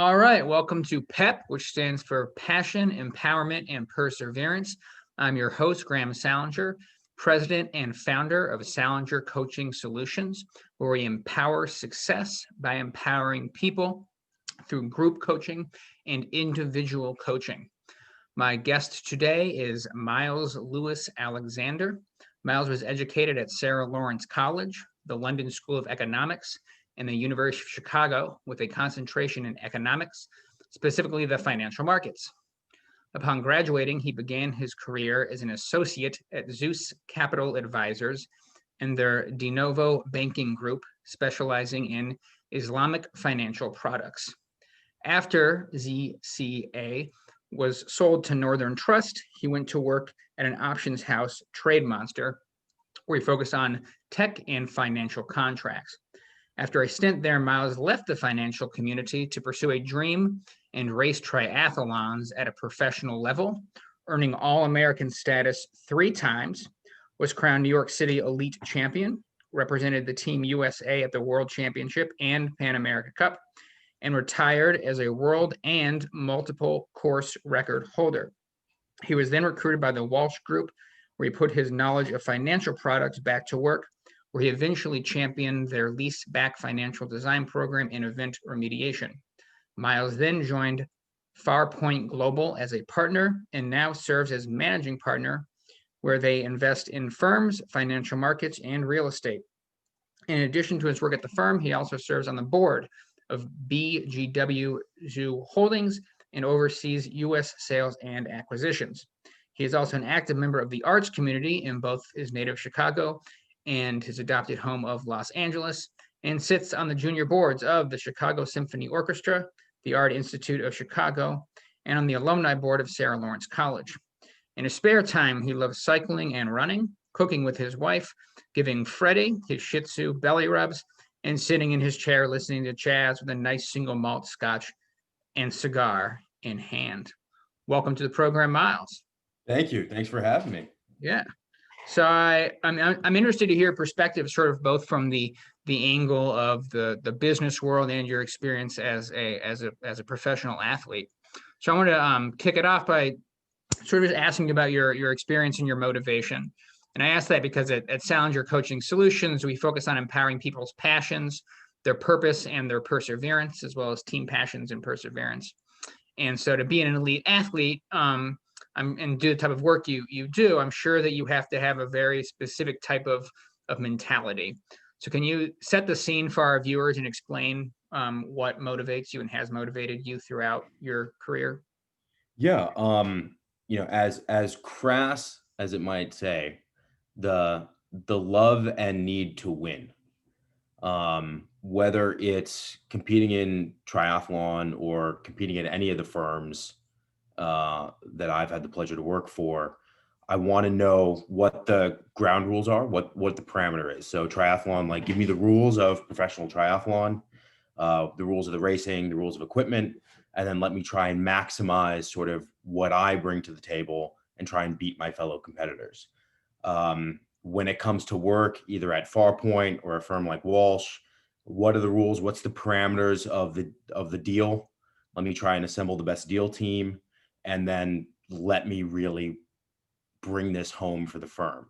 All right, welcome to PEP, which stands for Passion, Empowerment, and Perseverance. I'm your host, Graham Salinger, president and founder of Salinger Coaching Solutions, where we empower success by empowering people through group coaching and individual coaching. My guest today is Miles Lewis Alexander. Miles was educated at Sarah Lawrence College, the London School of Economics, and the University of Chicago with a concentration in economics, specifically the financial markets. Upon graduating, he began his career as an associate at Zeus Capital Advisors and their de novo banking group, specializing in Islamic financial products. After ZCA was sold to Northern Trust, he went to work at an options house, Trade Monster, where he focused on tech and financial contracts. After a stint there, Miles left the financial community to pursue a dream and race triathlons at a professional level, earning All-American status 3 times, was crowned New York City Elite Champion, represented the Team USA at the World Championship and Pan America Cup, and retired as a world and multiple course record holder. He was then recruited by the Walsh Group, where he put his knowledge of financial products back to work, where he eventually championed their lease-back financial design program and event remediation. Miles then joined Farpoint Global as a partner and now serves as managing partner, where they invest in firms, financial markets, and real estate. In addition to his work at the firm, he also serves on the board of BGW Zoo Holdings and oversees U.S. sales and acquisitions. He is also an active member of the arts community in both his native Chicago and his adopted home of Los Angeles, and sits on the junior boards of the Chicago Symphony Orchestra, the Art Institute of Chicago, and on the alumni board of Sarah Lawrence College. In his spare time, he loves cycling and running, cooking with his wife, giving Freddie his Shih Tzu belly rubs, and sitting in his chair listening to jazz with a nice single malt scotch and cigar in hand. Welcome to the program, Miles. Thank you. Thanks for having me. Yeah. So I'm interested to hear perspectives, sort of both from the angle of the business world and your experience as a professional athlete. So I want to kick it off by sort of just asking about your experience and your motivation. And I ask that because at Salinger Coaching Solutions, we focus on empowering people's passions, their purpose, and their perseverance, as well as team passions and perseverance. And so to be an elite athlete, and do the type of work you do, I'm sure that you have to have a very specific type of mentality. So can you set the scene for our viewers and explain what motivates you and has motivated you throughout your career? Yeah. As crass as it might say, the love and need to win. Whether it's competing in triathlon or competing at any of the firms that I've had the pleasure to work for, I want to know what the ground rules are, what the parameter is. So triathlon, like give me the rules of professional triathlon, the rules of the racing, the rules of equipment, and then let me try and maximize sort of what I bring to the table and try and beat my fellow competitors. When it comes to work, either at Farpoint or a firm like Walsh, what are the rules? What's the parameters of the deal? Let me try and assemble the best deal team, and then let me really bring this home for the firm.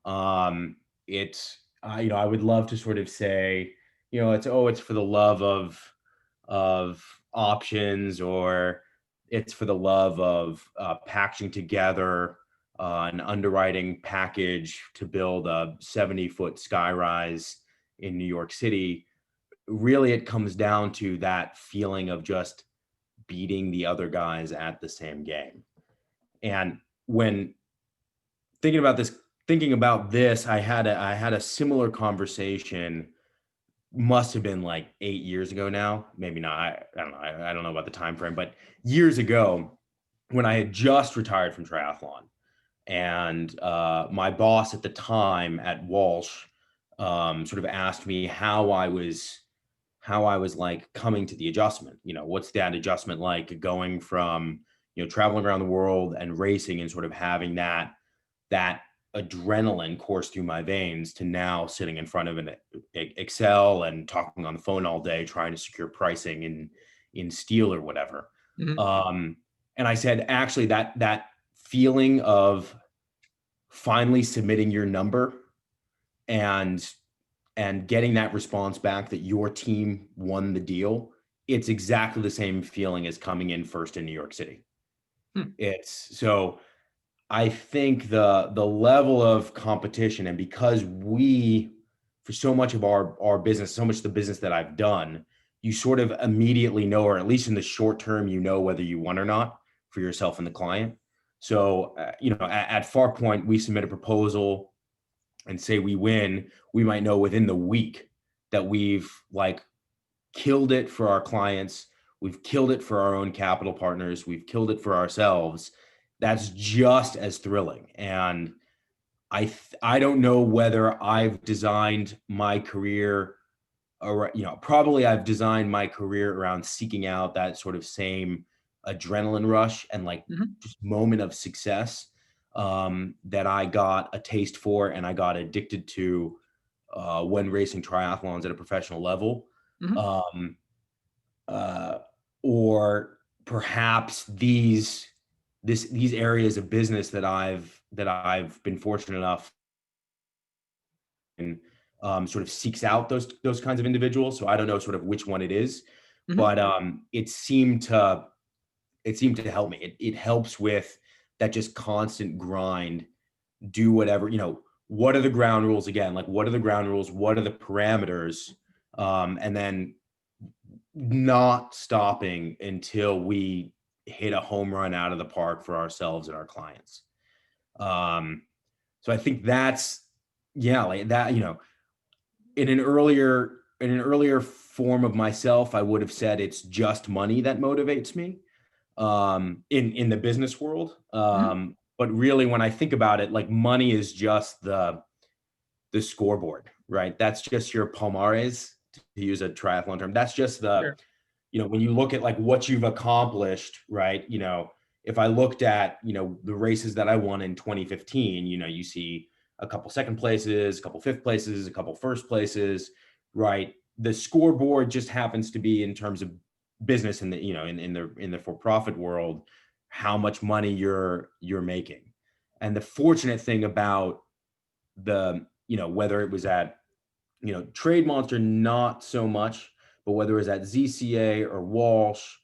I would love to sort of say, it's for the love of options, or it's for the love of packaging together an underwriting package to build a 70-foot skyrise in New York City. Really, it comes down to that feeling of just beating the other guys at the same game. And when thinking about this, I had a similar conversation. Must have been like 8 years ago now, maybe not. I don't know. I don't know about the time frame, but years ago, when I had just retired from triathlon, and my boss at the time at Walsh sort of asked me how I was like coming to the adjustment. What's that adjustment like, going from traveling around the world and racing and sort of having that adrenaline course through my veins, to now sitting in front of an Excel and talking on the phone all day trying to secure pricing in steel or whatever. Mhm. And I said, actually, that feeling of finally submitting your number and getting that response back that your team won the deal, it's exactly the same feeling as coming in first in New York City. Hmm. It's so I think the level of competition, and because we, for so much of our business, so much of the business that I've done, you sort of immediately know, or at least in the short term, you know whether you won or not for yourself and the client. So at Farpoint, we submit a proposal and say we win, we might know within the week that we've like killed it for our clients, we've killed it for our own capital partners, we've killed it for ourselves. That's just as thrilling. And I don't know whether I've designed my career, or probably I've designed my career around seeking out that sort of same adrenaline rush and like Mhm. just moment of success that I got a taste for and I got addicted to when racing triathlons at a professional level. Mhm. Um, uh, or perhaps these areas of business that I've been fortunate enough and sort of seeks out those kinds of individuals. So I don't know sort of which one it is, Mhm. but it seemed to help me. It helps with that just constant grind. Do whatever, what are the ground rules again? Like, what are the ground rules? What are the parameters? And then not stopping until we hit a home run out of the park for ourselves and our clients. Um, so I think that's, yeah, like that, in an earlier form of myself, I would have said it's just money that motivates me in the business world. Mhm. But really, when I think about it, like money is just the scoreboard, right? That's just your palmares, to use a triathlon term. That's just Sure. when you look at like what you've accomplished, right? If I looked at, the races that I won in 2015, you see a couple second places, a couple fifth places, a couple first places, right? The scoreboard just happens to be in terms of business in the, in the for-profit world, how much money you're making. And the fortunate thing about whether it was at, Trade Monster, not so much, but whether it was at ZCA or Walsh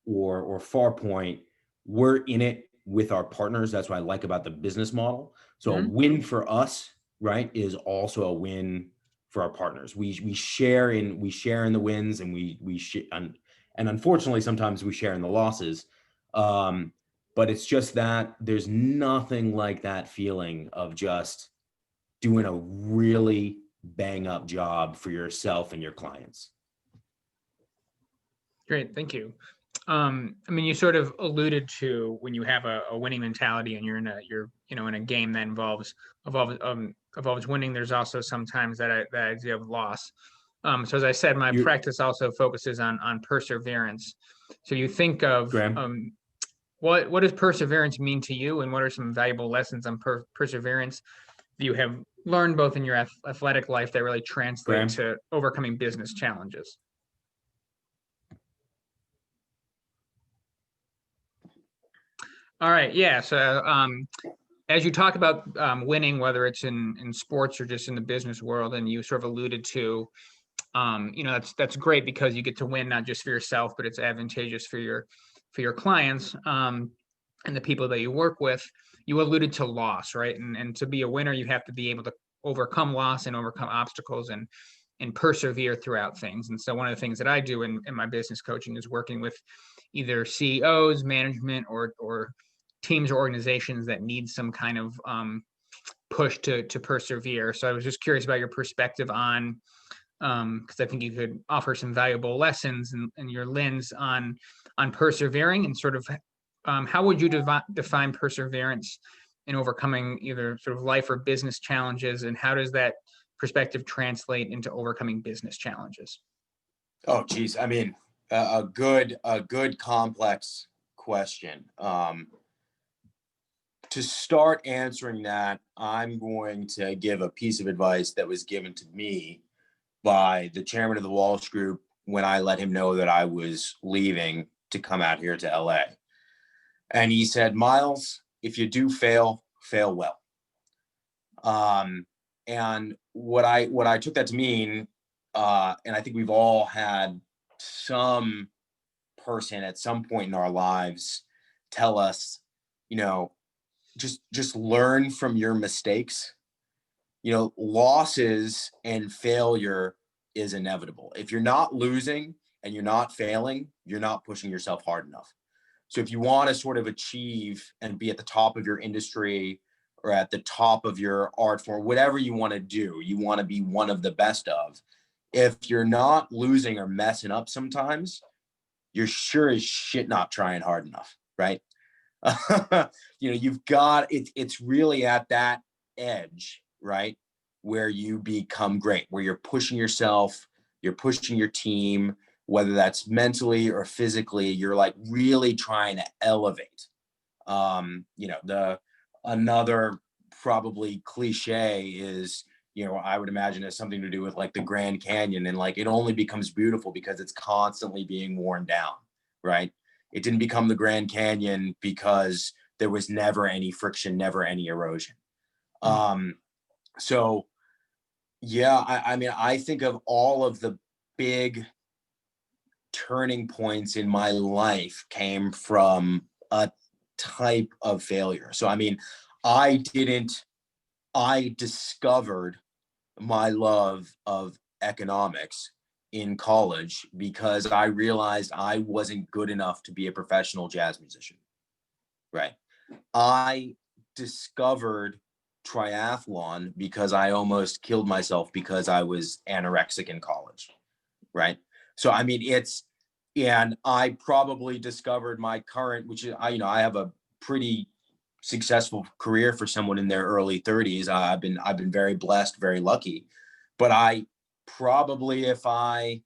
or Farpoint, we're in it with our partners. That's what I like about the business model. So a Mhm. win for us, right, is also a win for our partners. We share in the wins, and and unfortunately sometimes we share in the losses. But it's just that there's nothing like that feeling of just doing a really bang up job for yourself and your clients. Great. Thank you. I mean, you sort of alluded to when you have a winning mentality and you're in a game that involves winning. There's also sometimes that idea of loss. So as I said, my You, practice also focuses on perseverance. So you think of Graham, what does perseverance mean to you, and what are some valuable lessons on perseverance that you have learned both in your athletic life that really translate Graham, to overcoming business challenges? All right, yeah. So as you talk about winning, whether it's in sports or just in the business world, and you sort of alluded to, that's great because you get to win not just for yourself, but it's advantageous for your clients and the people that you work with. You alluded to loss, right? And to be a winner, you have to be able to overcome loss and overcome obstacles and persevere throughout things. And so one of the things that I do in my business coaching is working with either CEOs, management, or teams or organizations that need some kind of push to persevere. So I was just curious about your perspective on, because I think you could offer some valuable lessons and your lens on persevering, and sort of how would you define perseverance in overcoming either sort of life or business challenges, and how does that perspective translate into overcoming business challenges? oh geez, I mean, a good complex question. To start answering that, I'm going to give a piece of advice that was given to me by the chairman of the Walsh Group, when I let him know that I was leaving to come out here to LA. And he said, Miles, if you do fail, fail well. And what I took that to mean, and I think we've all had some person at some point in our lives tell us, you know, just learn from your mistakes. You know, losses and failure is inevitable. If you're not losing and you're not failing, you're not pushing yourself hard enough. So if you want to sort of achieve and be at the top of your industry or at the top of your art form, whatever you want to do, you want to be one of the best of. If you're not losing or messing up sometimes, you're sure as shit not trying hard enough, right? You know, you've got it. It's really at that edge, right, where you become great, where you're pushing yourself, you're pushing your team, whether that's mentally or physically, you're like really trying to elevate. You know, another probably cliche is, you know, I would imagine it's something to do with like the Grand Canyon, and like it only becomes beautiful because it's constantly being worn down, right? It didn't become the Grand Canyon because there was never any friction, never any erosion. So yeah, I mean, I think of all of the big turning points in my life came from a type of failure. So, I mean, I discovered my love of economics in college because I realized I wasn't good enough to be a professional jazz musician, right? I discovered triathlon because I almost killed myself because I was anorexic in college, right? So I mean, and I probably discovered my current, which is I have a pretty successful career for someone in their early 30s. I've been very blessed, very lucky, but I probably, if I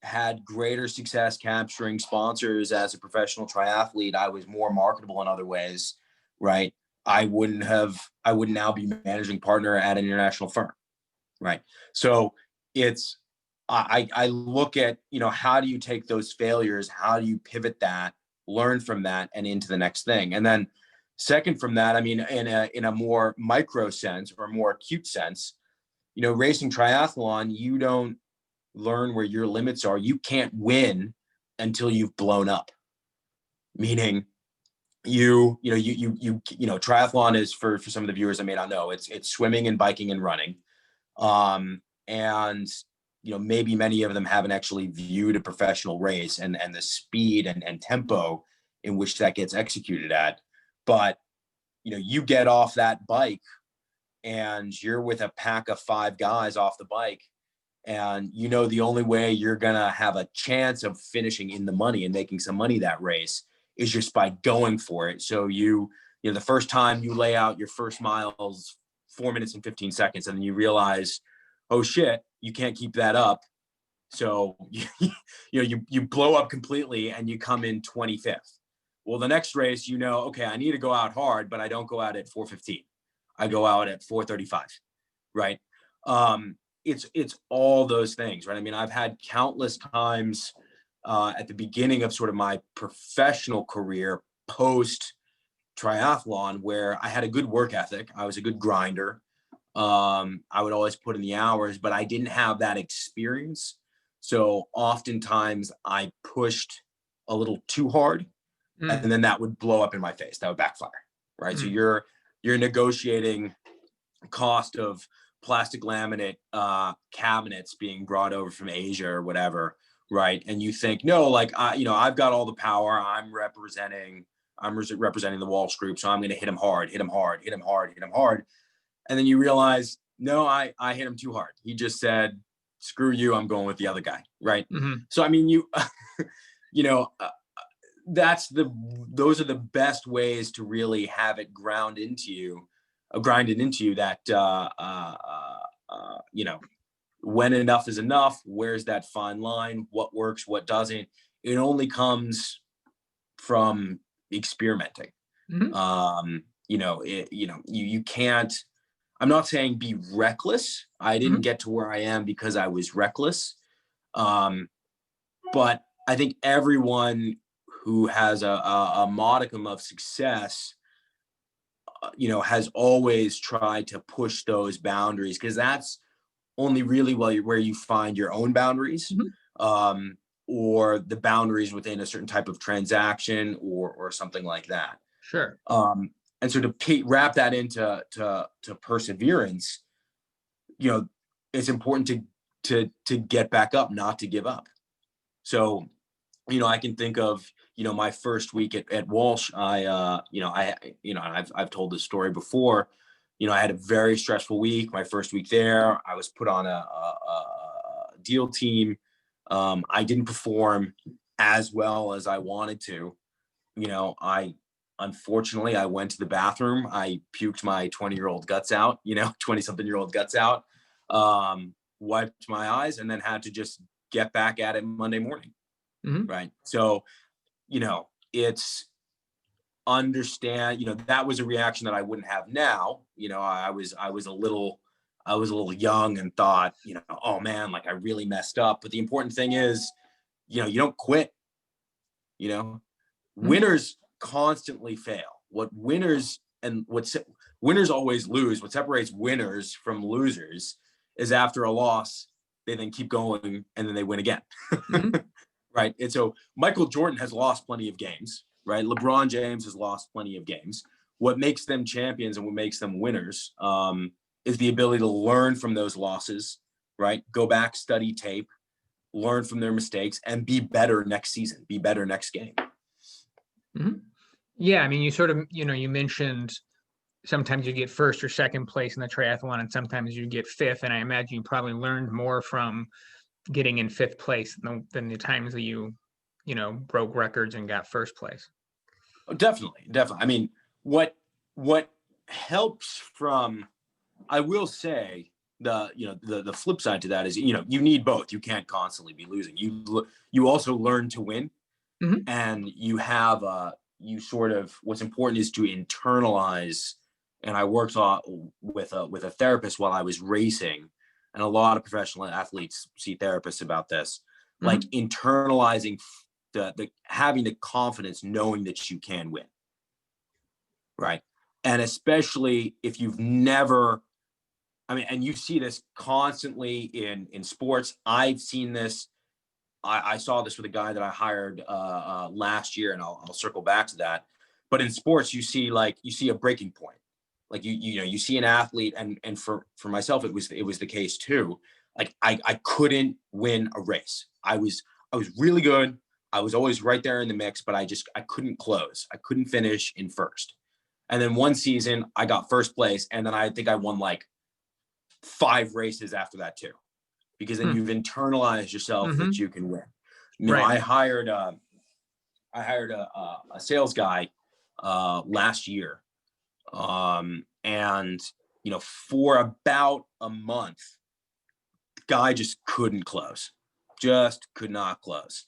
had greater success capturing sponsors as a professional triathlete, I was more marketable in other ways, right? I would now be managing partner at an international firm, right? So it's, I look at, how do you take those failures? How do you pivot that, learn from that, and into the next thing? And then second from that, I mean, in a more micro sense or more acute sense, racing triathlon, you don't learn where your limits are. You can't win until you've blown up. Meaning triathlon is, for some of the viewers that may not know, it's swimming and biking and running. And maybe many of them haven't actually viewed a professional race and the speed and tempo in which that gets executed at. But you get off that bike and you're with a pack of 5 guys off the bike, and the only way you're gonna have a chance of finishing in the money and making some money that race is just by going for it. So the first time you lay out your first miles 4 minutes and 15 seconds, and then you realize, oh shit, you can't keep that up. So you blow up completely and you come in 25th. Well, the next race, okay, I need to go out hard, but I don't go out at 4:15. I go out at 4:35, right? It's all those things, right? I mean, I've had countless times at the beginning of sort of my professional career post triathlon where I had a good work ethic. I was a good grinder. I would always put in the hours, but I didn't have that experience. So oftentimes I pushed a little too hard, and then that would blow up in my face. That would backfire, right? So you're negotiating cost of plastic laminate cabinets being brought over from Asia or whatever, right? And you think, no, like I've got all the power. I'm representing the Walsh Group, so I'm going to hit him hard. And then you realize, no, I hit him too hard. He just said, screw you, I'm going with the other guy, right? So I mean, those are the best ways to really have it grinded into you that when enough is enough, where's that fine line, what works, what doesn't. It only comes from experimenting. You can't, I'm not saying be reckless. I didn't get to where I am because I was reckless. But I think everyone who has a modicum of success, has always tried to push those boundaries, because that's only really where you find your own boundaries, um, or the boundaries within a certain type of transaction or something like that. Sure. And so to wrap that into to perseverance, it's important to get back up, not to give up. So, I can think of, my first week at Walsh. I've told this story before. I had a very stressful week. My first week there, I was put on a deal team. I didn't perform as well as I wanted to. Unfortunately, I went to the bathroom. I puked my 20-year-old guts out, 20-something-year-old guts out, wiped my eyes, and then had to just get back at it Monday morning. Right. So, it's understand, that was a reaction that I wouldn't have now. I was a little young and thought, oh man, like I really messed up. But the important thing is, you don't quit. Winners constantly fail. Winners always lose. What separates winners from losers is after a loss, they then keep going and then they win again. Right. And so Michael Jordan has lost plenty of games, right? LeBron James has lost plenty of games. What makes them champions and what makes them winners is the ability to learn from those losses, right? Go back, study tape, learn from their mistakes, and be better next season, be better next game. Yeah. I mean, you sort of, you mentioned sometimes you get first or second place in the triathlon, and sometimes you get fifth. And I imagine you probably learned more from getting in fifth place than the times that you broke records and got first place. Oh, definitely. I mean, what helps from, I will say, the flip side to that is, you need both. You can't constantly be losing. You also learn to win, and you have what's important is to internalize. And I worked with a therapist while I was racing. And a lot of professional athletes see therapists about this, like internalizing the having the confidence, knowing that you can win. Right. And especially if you've never, and you see this constantly in sports. I've seen this. I saw this with a guy that I hired last year, and I'll circle back to that. But in sports, you see a breaking point. Like you see an athlete, and for myself, it was the case too. Like I couldn't win a race. I was really good. I was always right there in the mix, but I couldn't close. I couldn't finish in first. And then one season I got first place, and then I think I won like 5 races after that too, because then you've internalized yourself that you can win. Right. I hired a sales guy last year. And for about a month, the guy just couldn't close, just could not close.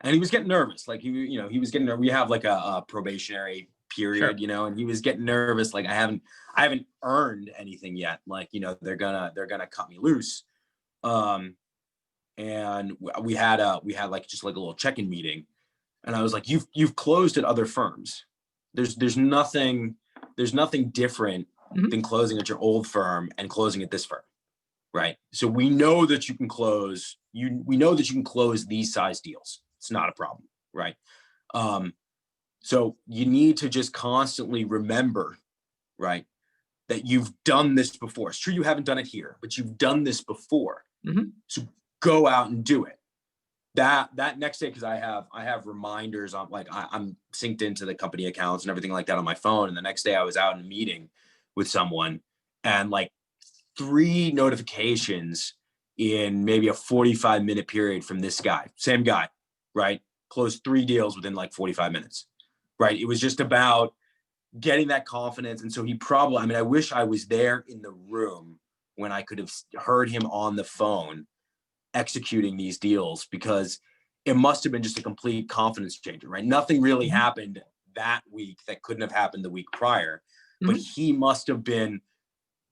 And he was getting nervous. Like he was getting nervous. We have like a probationary period, sure. And he was getting nervous. Like I haven't earned anything yet. Like, they're gonna cut me loose. And we had like just like a little check-in meeting. And I was like, you've closed at other firms. There's nothing different than closing at your old firm and closing at this firm, right? So we know that you can close. We know that you can close these size deals. It's not a problem, right? So you need to just constantly remember, right, that you've done this before. It's true you haven't done it here, but you've done this before. So go out and do it. That next day, because I have reminders on, like I'm synced into the company accounts and everything like that on my phone. And the next day I was out in a meeting with someone, and like 3 notifications in maybe a 45-minute period from this guy, same guy, right? Closed 3 deals within like 45 minutes, right? It was just about getting that confidence. And so he probably, I wish I was there in the room when I could have heard him on the phone executing these deals, because it must have been just a complete confidence changer, right? Nothing really happened that week that couldn't have happened the week prior, but he must have been,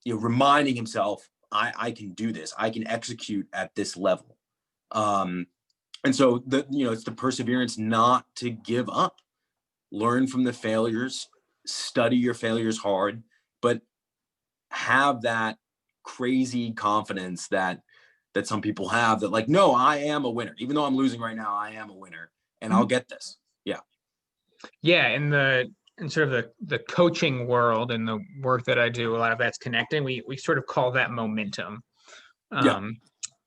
reminding himself, I can do this. I can execute at this level. And so it's the perseverance not to give up, learn from the failures, study your failures hard, but have that crazy confidence that some people have, that like, no, I am a winner. Even though I'm losing right now, I am a winner and I'll get this. Yeah. Yeah. In sort of the coaching world and the work that I do, a lot of that's connecting. We sort of call that momentum. Yeah.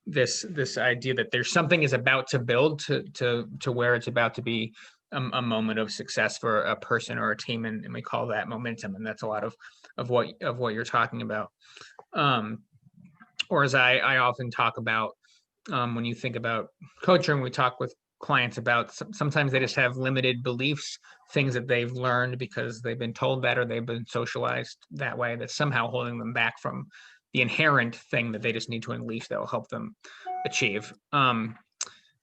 This idea that there's something is about to build to where it's about to be a moment of success for a person or a team, and we call that momentum. And that's a lot of what you're talking about. Or as I often talk about, when you think about coaching, we talk with clients about sometimes they just have limited beliefs, things that they've learned because they've been told that or they've been socialized that way, that's somehow holding them back from the inherent thing that they just need to unleash that will help them achieve. And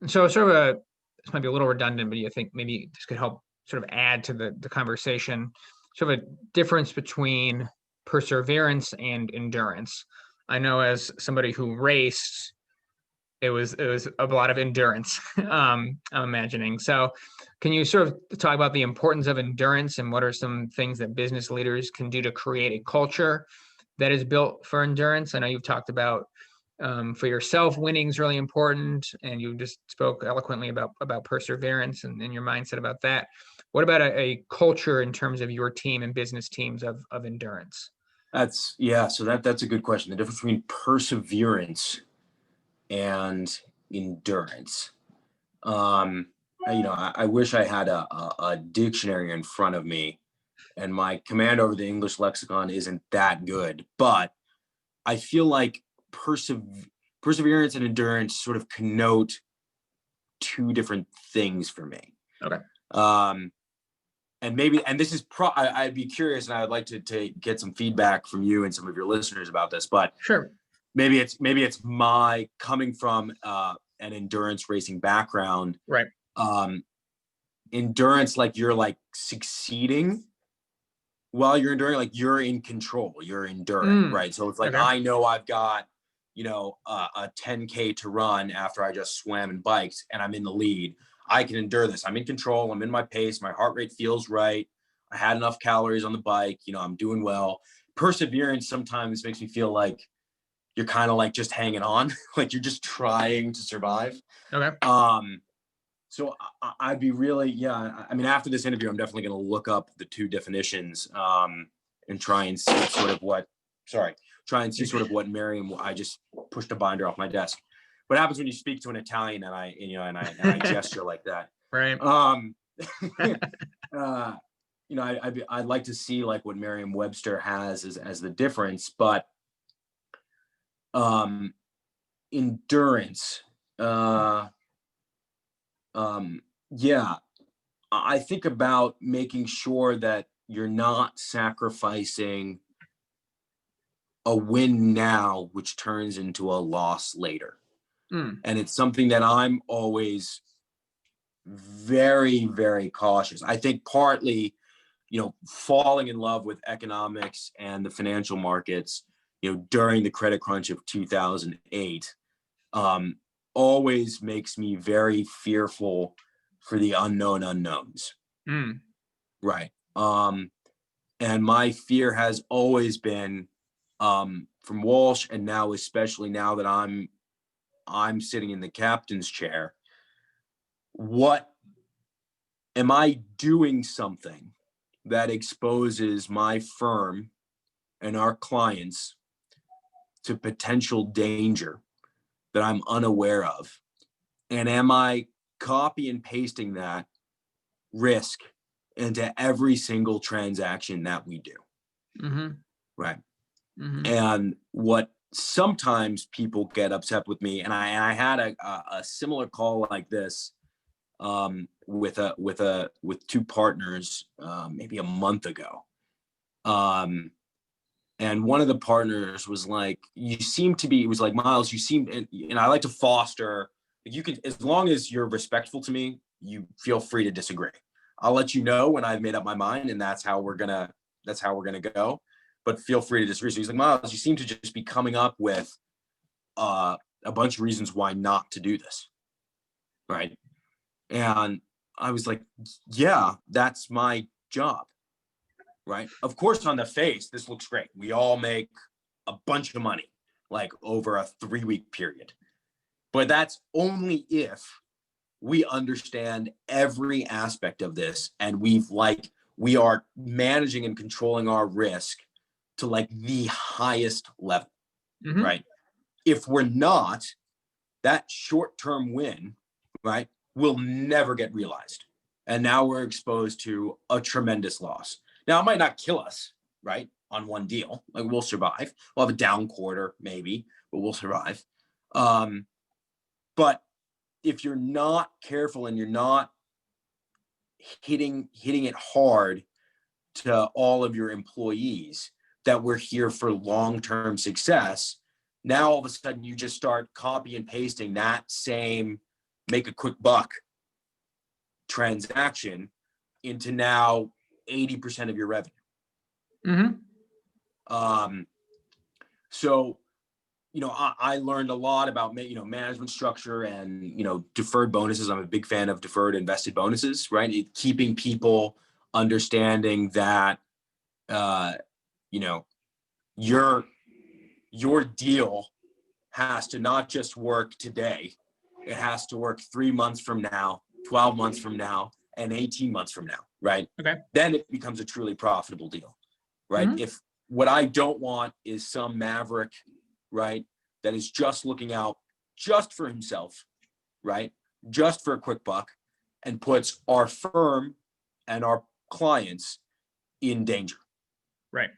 so sort of this might be a little redundant, but you think maybe this could help sort of add to the conversation, sort of a difference between perseverance and endurance. I know as somebody who raced, it was a lot of endurance. I'm imagining. So can you sort of talk about the importance of endurance and what are some things that business leaders can do to create a culture that is built for endurance? I know you've talked about, for yourself, winning is really important, and you just spoke eloquently about perseverance and your mindset about that. What about a culture in terms of your team and business teams of endurance? So that's a good question. The difference between perseverance and endurance. I wish I had a dictionary in front of me, and my command over the English lexicon isn't that good, but I feel like perseverance and endurance sort of connote two different things for me. Okay. And this is I'd be curious, and I would like to get some feedback from you and some of your listeners about this, but sure. Maybe it's my coming from an endurance racing background, right? Endurance, like you're like succeeding while you're enduring, like you're in control, you're enduring, right? So it's like, okay, I know I've got, a 10K to run after I just swam and biked and I'm in the lead. I can endure this. I'm in control. I'm in my pace. My heart rate feels right. I had enough calories on the bike. I'm doing well. Perseverance sometimes makes me feel like you're kind of like just hanging on, like you're just trying to survive. Okay. So I'd be really, after this interview, I'm definitely going to look up the two definitions and try and see sort of what Merriam, I just pushed a binder off my desk. What happens when you speak to an Italian and I gesture like that? Right. I'd like to see like what Merriam-Webster has as the difference, but endurance. I think about making sure that you're not sacrificing a win now, which turns into a loss later. And it's something that I'm always very, very cautious. I think partly, falling in love with economics and the financial markets, during the credit crunch of 2008, always makes me very fearful for the unknown unknowns. Right. And my fear has always been, from Walsh, and now especially now that I'm sitting in the captain's chair, what am I doing something that exposes my firm and our clients to potential danger that I'm unaware of? And am I copy and pasting that risk into every single transaction that we do? Right. And what sometimes people get upset with me, and I had a similar call like this with two partners maybe a month ago. And one of the partners was like, it was like, Miles, you seem, and I like to foster, you can, as long as you're respectful to me, you feel free to disagree. I'll let you know when I've made up my mind, and that's how we're gonna go. But feel free to disagree. So he's like, Miles, you seem to just be coming up with a bunch of reasons why not to do this. right? And I was like, yeah, that's my job, right? Of course, on the face, this looks great. We all make a bunch of money, like over a 3-week period. But that's only if we understand every aspect of this, and we are managing and controlling our risk to like the highest level, right? If we're not, that short-term win, right, will never get realized. And now we're exposed to a tremendous loss. Now, it might not kill us, right, on one deal. Like, we'll survive. We'll have a down quarter, maybe, but we'll survive. But if you're not careful and you're not hitting it hard to all of your employees that we're here for long-term success, now all of a sudden you just start copy and pasting that same make a quick buck transaction into now 80% of your revenue. So, I learned a lot about, management structure and, deferred bonuses. I'm a big fan of deferred invested bonuses, right? Keeping people understanding that, your deal has to not just work today. It has to work 3 months from now, 12 months from now, and 18 months from now, right? Okay. Then it becomes a truly profitable deal, right? If what I don't want is some maverick, right, that is just looking out just for himself, right, just for a quick buck, and puts our firm and our clients in danger. Right.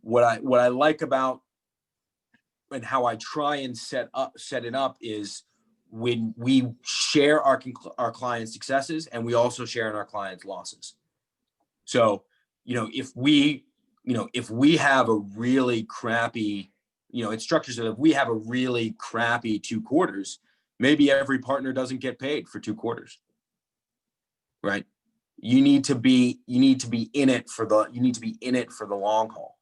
What I like about and how I try and set it up is when we share our clients' successes, and we also share in our clients' losses. So, if we have a really crappy, it's structured so that if we have a really crappy 2 quarters, maybe every partner doesn't get paid for 2 quarters, right? You need to be in it for the long haul.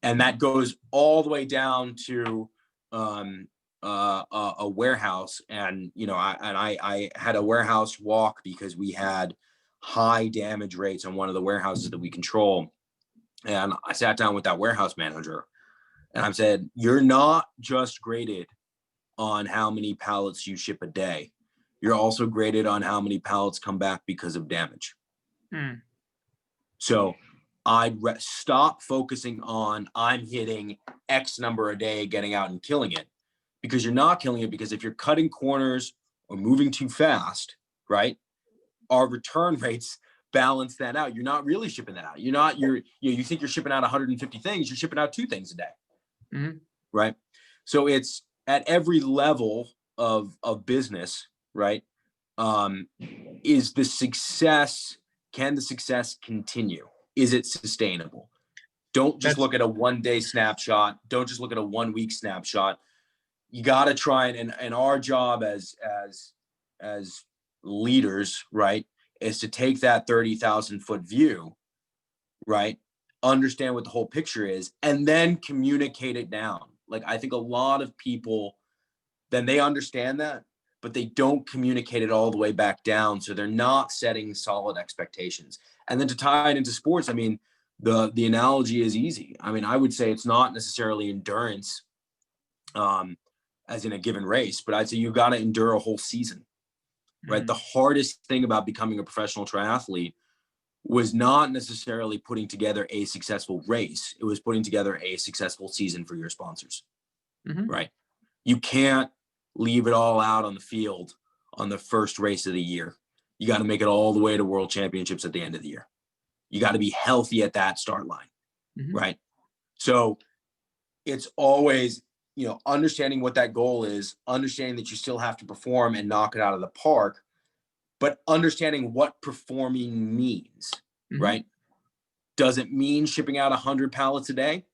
And that goes all the way down to a warehouse. And, I had a warehouse walk because we had high damage rates on one of the warehouses that we control. And I sat down with that warehouse manager and I said, you're not just graded on how many pallets you ship a day. You're also graded on how many pallets come back because of damage. So I'd stop focusing on I'm hitting X number a day, getting out and killing it, because you're not killing it. Because if you're cutting corners or moving too fast, right, our return rates balance that out. You're not really shipping that out. You think you're shipping out 150 things, you're shipping out 2 things a day, right? So it's at every level of business, right? Is the success, can the success continue? Is it sustainable? Don't just look at a 1-day snapshot. Don't just look at a 1-week snapshot. You got to try and our job as leaders, right, is to take that 30,000 foot view, right, understand what the whole picture is, and then communicate it down. Like, I think a lot of people, then they understand that, but they don't communicate it all the way back down. So they're not setting solid expectations. And then to tie it into sports, I mean, the analogy is easy. I mean, I would say it's not necessarily endurance, as in a given race, but I'd say you got to endure a whole season, right? The hardest thing about becoming a professional triathlete was not necessarily putting together a successful race. It was putting together a successful season for your sponsors, right? You can't leave it all out on the field on the first race of the year. You got to make it all the way to world championships at the end of the year. You got to be healthy at that start line, right? So it's always, understanding what that goal is, understanding that you still have to perform and knock it out of the park, but understanding what performing means, right? Does it mean shipping out 100 pallets a day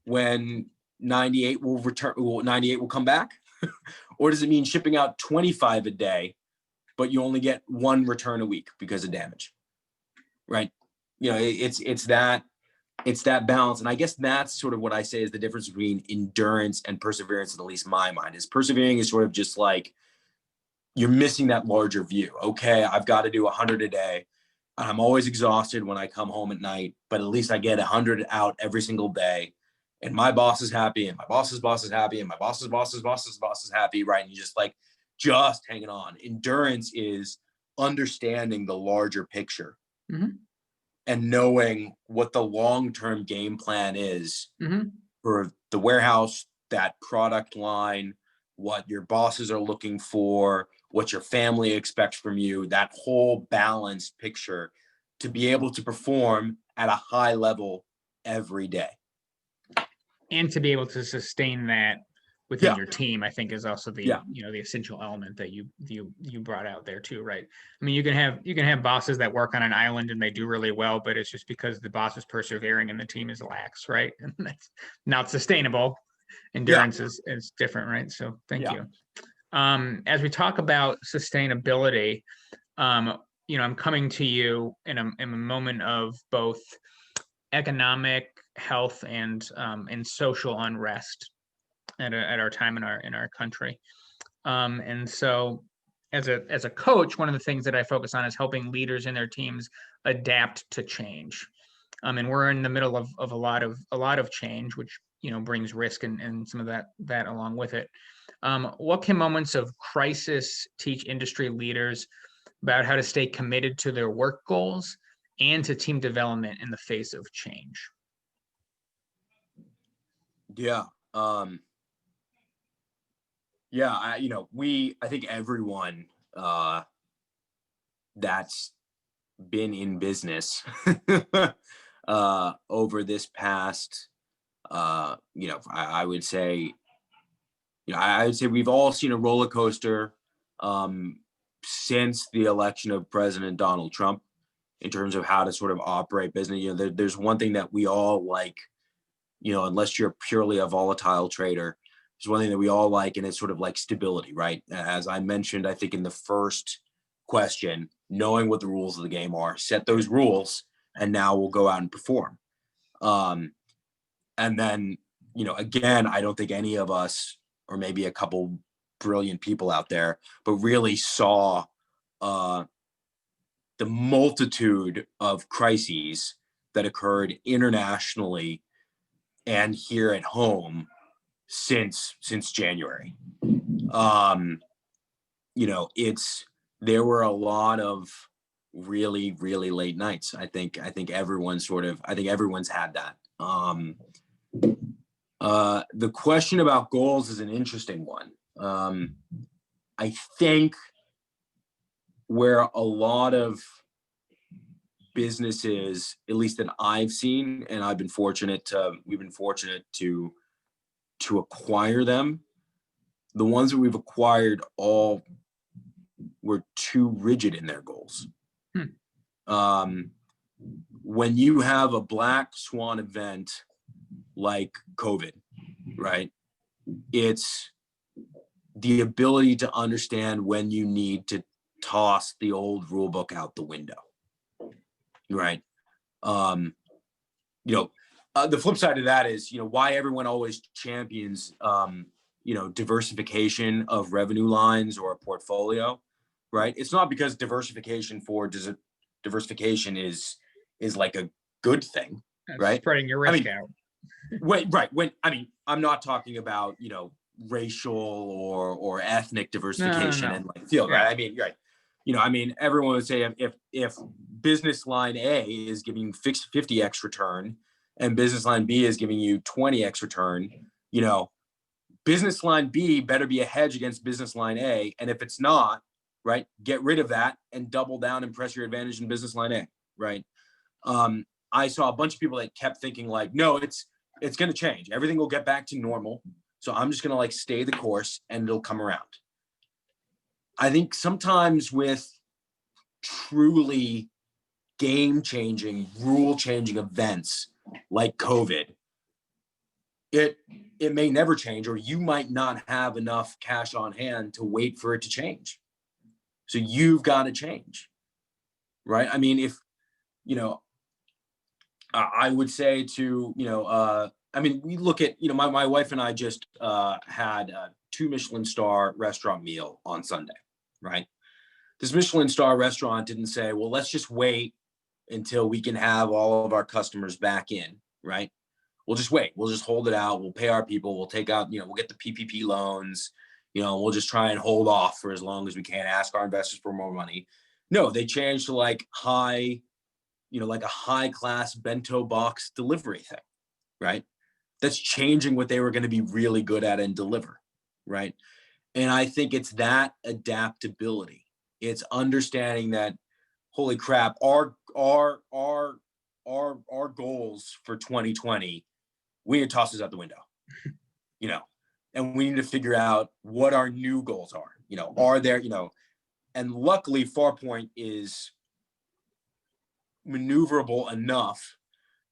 when 98 will come back? Or does it mean shipping out 25 a day, but you only get 1 return a week because of damage, right? It's that balance. And I guess that's sort of what I say is the difference between endurance and perseverance, in at least my mind. Is persevering is sort of just like you're missing that larger view. Okay, I've got to do 100 a day. I'm always exhausted when I come home at night, but at least I get 100 out every single day. And my boss is happy, and my boss's boss is happy, and my boss's boss's boss's boss is happy, right? And you just hanging on. Endurance is understanding the larger picture and knowing what the long-term game plan is for the warehouse, that product line, what your bosses are looking for, what your family expects from you, that whole balanced picture to be able to perform at a high level every day. And to be able to sustain that within your team, I think is also the the essential element that you brought out there too, right? I mean, you can have bosses that work on an island and they do really well, but it's just because the boss is persevering and the team is lax, right? And that's not sustainable. Endurance is different, right? So thank you. As we talk about sustainability, I'm coming to you in a moment of both economic, health, and social unrest at our time in our country. And so as a coach, one of the things that I focus on is helping leaders in their teams adapt to change. And we're in the middle of a lot of change, which brings risk and some of that along with it. What can moments of crisis teach industry leaders about how to stay committed to their work goals and to team development in the face of change? I think everyone that's been in business over this past, I would say we've all seen a roller coaster since the election of President Donald Trump in terms of how to sort of operate business. There's one thing that we all like, unless you're purely a volatile trader, there's one thing that we all like, and it's sort of like stability, right? As I mentioned, I think in the first question, knowing what the rules of the game are, set those rules, and now we'll go out and perform. And then, again, I don't think any of us, or maybe a couple brilliant people out there, but really saw the multitude of crises that occurred internationally and here at home since January. There were a lot of really, really late nights. I think everyone's had that. The question about goals is an interesting one. I think where a lot of businesses, at least that I've seen, and we've been fortunate to acquire them. The ones that we've acquired all were too rigid in their goals. When you have a black swan event like COVID, right? It's the ability to understand when you need to toss the old rule book out the window, right? The flip side of that is, why everyone always champions, diversification of revenue lines or a portfolio, right? It's not because diversification is like a good thing, right? Spreading your risk out. I'm not talking about, racial or ethnic diversification and like field, right? Right. Everyone would say if business line A is giving 50x return and business line B is giving you 20x return, business line B better be a hedge against business line A. And if it's not, right, get rid of that and double down and press your advantage in business line A, right? I saw a bunch of people that kept thinking like, no, it's going to change. Everything will get back to normal. So I'm just going to like stay the course and it'll come around. I think sometimes with truly game-changing, rule-changing events like COVID, it may never change, or you might not have enough cash on hand to wait for it to change. So you've got to change, right? I would say to, we look at, my wife and I just had a 2 Michelin star restaurant meal on Sunday, right? This Michelin star restaurant didn't say, well, let's just wait until we can have all of our customers back in, right? We'll just wait. We'll just hold it out. We'll pay our people. We'll take out, we'll get the PPP loans. We'll just try and hold off for as long as we can, ask our investors for more money. No, they changed to like a high class bento box delivery thing, right? That's changing what they were going to be really good at and deliver, right? And I think it's that adaptability. It's understanding that, holy crap, our goals for 2020, we need to toss this out the window, and we need to figure out what our new goals are. Are there, and luckily Farpoint is maneuverable enough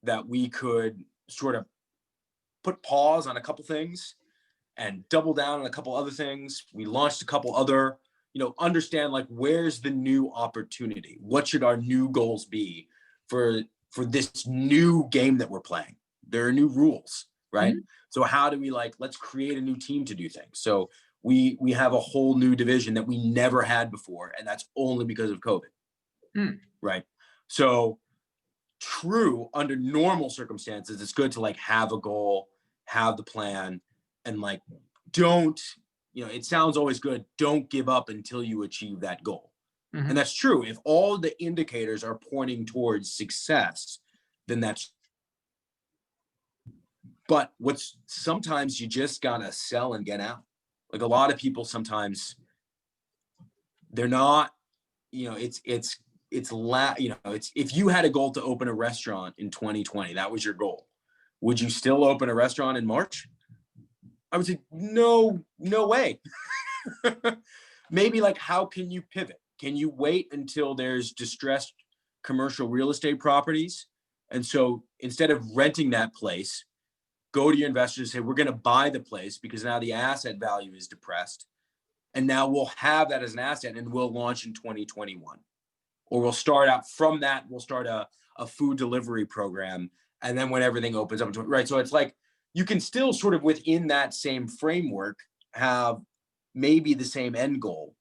that we could sort of put pause on a couple things and double down on a couple other things. We launched a couple other, understand like, where's the new opportunity? What should our new goals be for this new game that we're playing? There are new rules, right? Mm-hmm. So how do we let's create a new team to do things? So we have a whole new division that we never had before, and that's only because of COVID, right? So true, under normal circumstances, it's good to have a goal, have the plan, and don't, it sounds always good, don't give up until you achieve that goal. Mm-hmm. And that's true. If all the indicators are pointing towards success, then that's, but sometimes you just gotta sell and get out. A lot of people sometimes, they're not, it's if you had a goal to open a restaurant in 2020, that was your goal. Would you still open a restaurant in March? I would say, no way. Maybe how can you pivot? Can you wait until there's distressed commercial real estate properties? And so instead of renting that place, go to your investors and say, we're going to buy the place because now the asset value is depressed. And now we'll have that as an asset and we'll launch in 2021. Or we'll start out from that, we'll start a food delivery program. And then when everything opens up, right? So it's you can still sort of within that same framework have maybe the same end goal,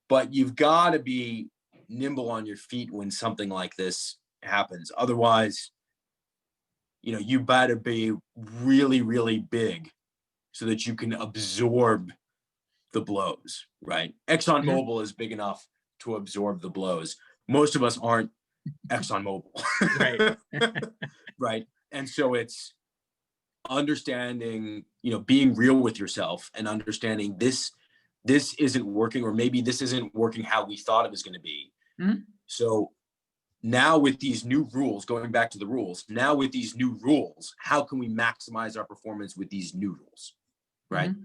but you've got to be nimble on your feet when something like this happens. Otherwise, you better be really, really big so that you can absorb the blows, right? ExxonMobil is big enough to absorb the blows. Most of us aren't ExxonMobil. Right. Right. And so it's understanding, being real with yourself and understanding this isn't working, or maybe this isn't working how we thought it was going to be. Mm-hmm. So now with these new rules, going back to the rules, how can we maximize our performance with these new rules? Right. Mm-hmm.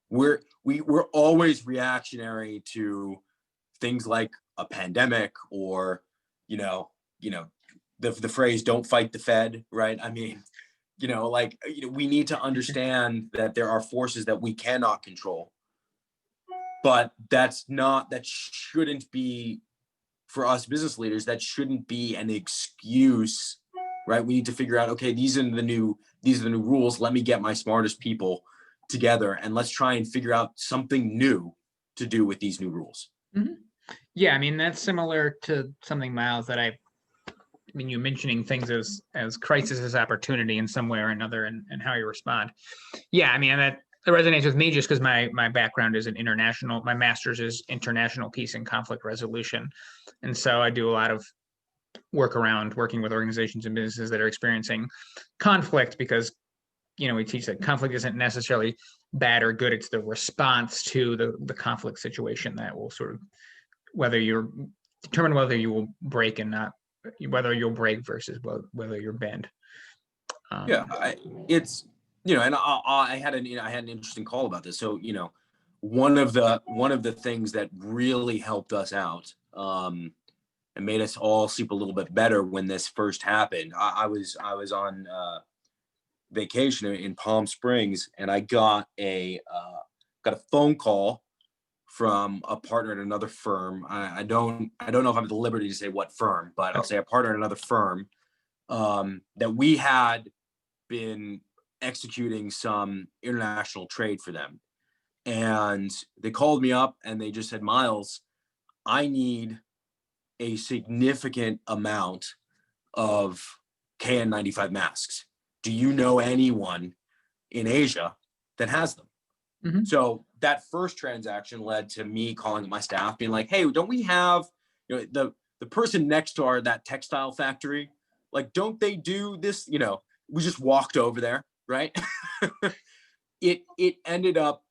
We're always reactionary to things like a pandemic or, the phrase, don't fight the Fed. Right. I mean, we need to understand that there are forces that we cannot control, but that shouldn't be, for us business leaders, that shouldn't be an excuse, right? We need to figure out, okay, these are the new rules. Let me get my smartest people together and let's try and figure out something new to do with these new rules. Mm-hmm. Yeah, I mean, that's similar to something, Miles, that you mentioning things as crisis as opportunity in some way or another, and how you respond. Yeah, I mean, that resonates with me just because my background is my master's is international peace and conflict resolution. And so I do a lot of work around working with organizations and businesses that are experiencing conflict because, we teach that conflict isn't necessarily bad or good. It's the response to the conflict situation that will sort of, determine whether you will break and not, whether you'll break versus whether you'll bend. And I had an interesting call about this. So, one of the things that really helped us out, and made us all sleep a little bit better when this first happened. I was on vacation in Palm Springs, and I got a phone call from a partner at another firm. I don't know if I'm at the liberty to say what firm, but I'll say a partner at another firm that we had been executing some international trade for them. And they called me up and they just said, Miles, I need a significant amount of KN95 masks. Do you know anyone in Asia that has them? Mhm. So that first transaction led to me calling my staff, being like, "Hey, don't we have, the person next to that textile factory? Like, don't they do this? We just walked over there, right?" It ended up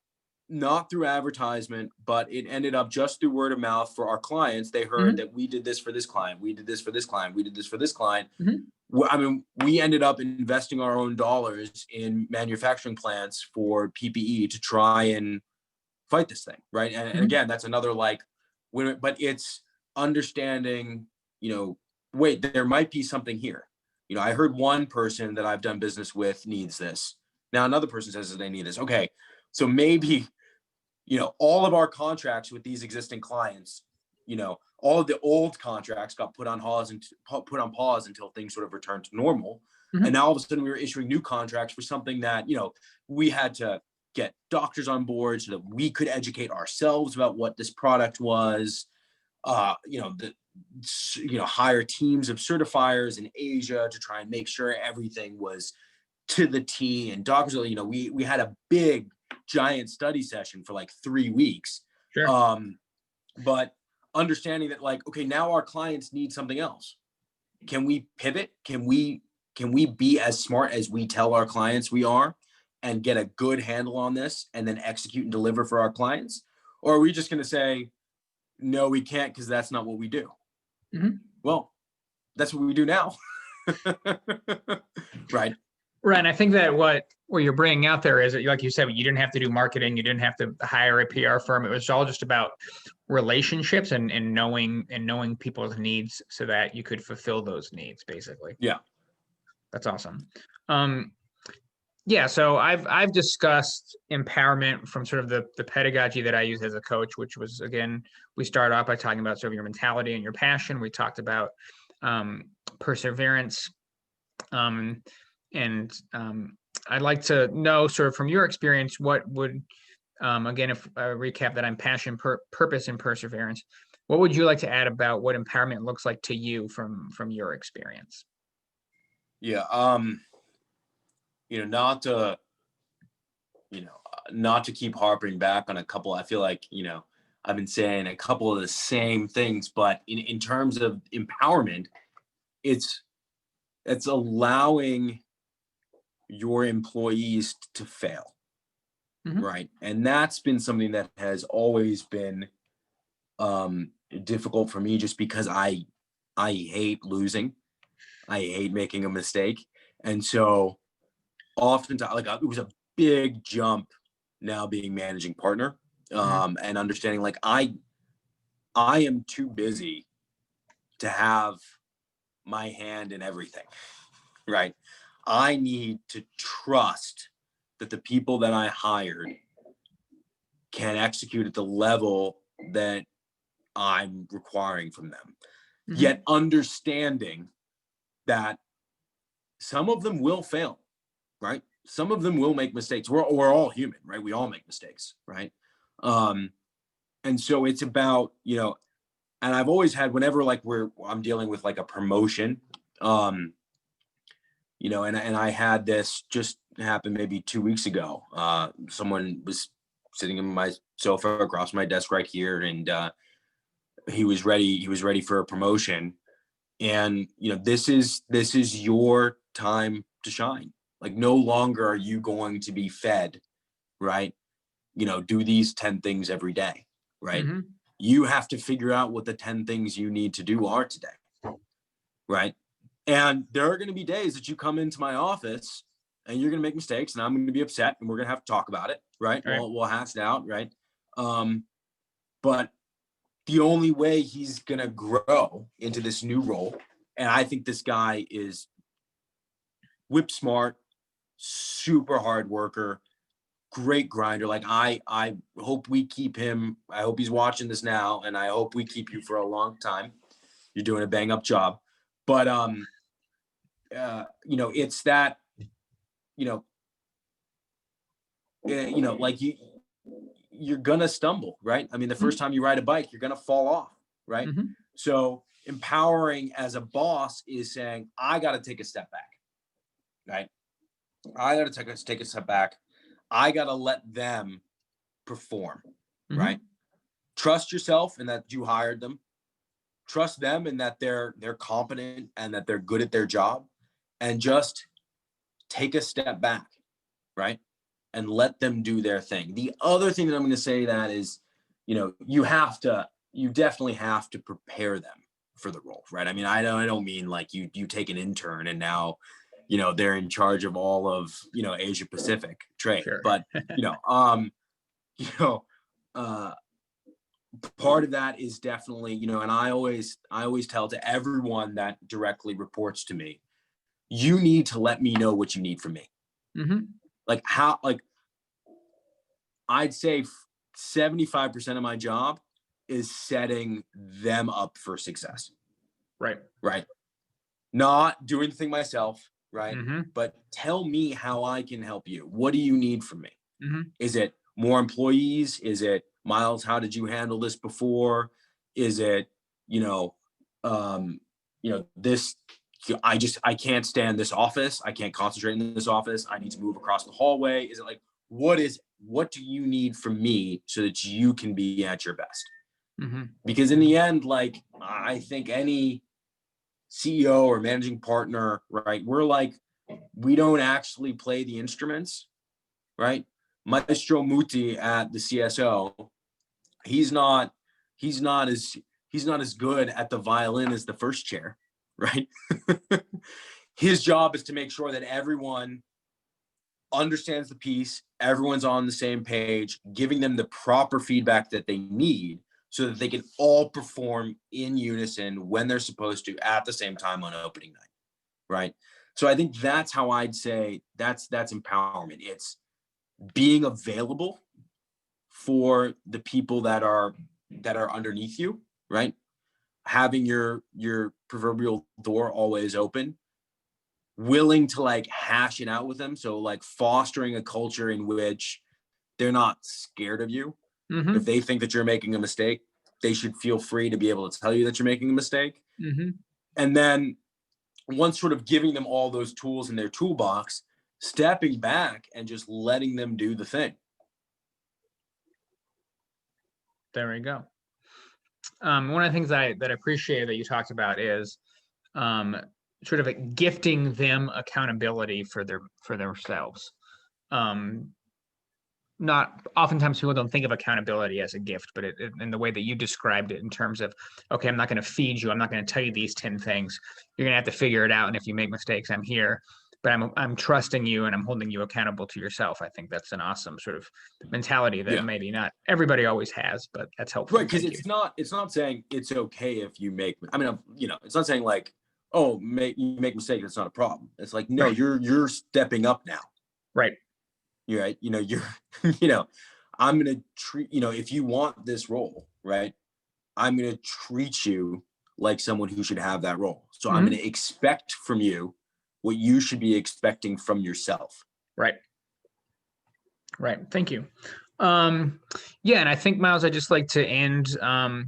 not through advertisement, but it ended up just through word of mouth for our clients. They heard Mhm. that we did this for this client, we did this for this client, we did this for this client. Mhm. I mean, we ended up investing our own dollars in manufacturing plants for PPE to try and fight this thing, right? And Mhm. again, that's another but it's understanding, wait, there might be something here. I heard one person that I've done business with needs this. Now another person says that they need this. Okay, so maybe, all of our contracts with these existing clients, all of the old contracts got put on pause until things sort of returned to normal. Mhm. And now all of a sudden we were issuing new contracts for something that, we had to get doctors on board so that we could educate ourselves about what this product was. Hire teams of certifiers in Asia to try and make sure everything was to the T. And doctors, we had a big giant study session for like 3 weeks. Sure. But understanding that, like, okay, now our clients need something else. Can we pivot? Can we be as smart as we tell our clients we are and get a good handle on this and then execute and deliver for our clients? Or are we just going to say, no, we can't, because that's not what we do? Mhm. Well, that's what we do now. Right. Right. And I think that what you're bringing out there is that, like you said, you didn't have to do marketing, you didn't have to hire a PR firm. It was all just about relationships and knowing people's needs so that you could fulfill those needs, basically. Yeah. That's awesome. Yeah, so I've discussed empowerment from sort of the pedagogy that I use as a coach, which was, again, we start off by talking about sort of your mentality and your passion. We talked about perseverance, and I'd like to know, sort of from your experience, what would, again, if I recap that I'm passion, purpose, and perseverance, what would you like to add about what empowerment looks like to you from your experience? Yeah. Not to, not to keep harping back on a couple. I feel like, I've been saying a couple of the same things, but in terms of empowerment, it's allowing your employees to fail. Mhm. Right. And that's been something that has always been difficult for me, just because I hate losing. I hate making a mistake. And so oftentimes, like, it was a big jump now being managing partner, and understanding, like, I am too busy to have my hand in everything, right? I need to trust that the people that I hired can execute at the level that I'm requiring from them. Mhm. Yet understanding that some of them will fail, right? Some of them will make mistakes. We're all human, right? We all make mistakes, right? And so it's about, and I've always had, whenever, like, I'm dealing with like a promotion, and I had this just happen maybe 2 weeks ago. Someone was sitting in my sofa across my desk right here, and he was ready for a promotion. And this is your time to shine. Like, no longer are you going to be fed, right? Do these 10 things every day, right? Mhm. You have to figure out what the 10 things you need to do are today, right? And there are going to be days that you come into my office and you're going to make mistakes, and I'm going to be upset, and we're going to have to talk about it, right? Right. We'll hash it out, right? But the only way he's going to grow into this new role, and I think this guy is whip smart, super hard worker, great grinder. Like, I hope we keep him. I hope he's watching this now, and I hope we keep you for a long time. You're doing a bang up job. But it's that, like, you're gonna stumble, right? I mean, the first time you ride a bike, you're gonna fall off, right? Mm-hmm. So empowering as a boss is saying, I got to take a step back, right? I got to take a step back. I got to let them perform, Mm-hmm. right? Trust yourself and that you hired them. Trust them and that they're competent and that they're good at their job, and just take a step back, right? And let them do their thing. The other thing that I'm going to say that is, you definitely have to prepare them for the role, right? I mean, I don't mean like you take an intern and now, they're in charge of all of, Asia Pacific trade, Sure. but, part of that is definitely, and I always tell to everyone that directly reports to me, you need to let me know what you need from me. Mm-hmm. Like I'd say 75% of my job is setting them up for success. Right. Right. Not doing the thing myself. Right. Mm-hmm. But tell me how I can help you. What do you need from me? Mm-hmm. Is it more employees? Is it, Miles, how did you handle this before? Is it, this, I can't stand this office. I can't concentrate in this office. I need to move across the hallway. Is it like, what do you need from me so that you can be at your best? Mm-hmm. Because in the end, like, I think any CEO or managing partner, right, we don't actually play the instruments, right? Maestro Muti at the CSO, he's not as good at the violin as the first chair, right? His job is to make sure that everyone understands the piece, everyone's on the same page, giving them the proper feedback that they need so that they can all perform in unison when they're supposed to at the same time on opening night, right? So I think that's how I'd say that's empowerment. It's being available for the people that are underneath you, right? Having your proverbial door always open, willing to like hash it out with them. So like fostering a culture in which they're not scared of you. Mm-hmm. If they think that you're making a mistake, they should feel free to be able to tell you that you're making a mistake. Mm-hmm. And then once sort of giving them all those tools in their toolbox, stepping back and just letting them do the thing. There we go. One of the things that I appreciate that you talked about is sort of gifting them accountability for themselves. Not oftentimes people don't think of accountability as a gift, but in the way that you described it in terms of, okay, I'm not going to feed you. I'm not going to tell you these 10 things. You're going to have to figure it out. And if you make mistakes, I'm here, but I'm trusting you and I'm holding you accountable to yourself. I think that's an awesome sort of mentality that maybe not everybody always has, but that's helpful. Right. Cause it's not saying it's okay if you make, it's not saying like, oh, you make mistakes. It's not a problem. It's like, no, you're stepping up now. Right. You're right. I'm going to treat, if you want this role, right, I'm going to treat you like someone who should have that role. So I'm going to expect from you what you should be expecting from yourself. Right. Right. Thank you. Yeah. And I think, Miles, I'd just like to end, I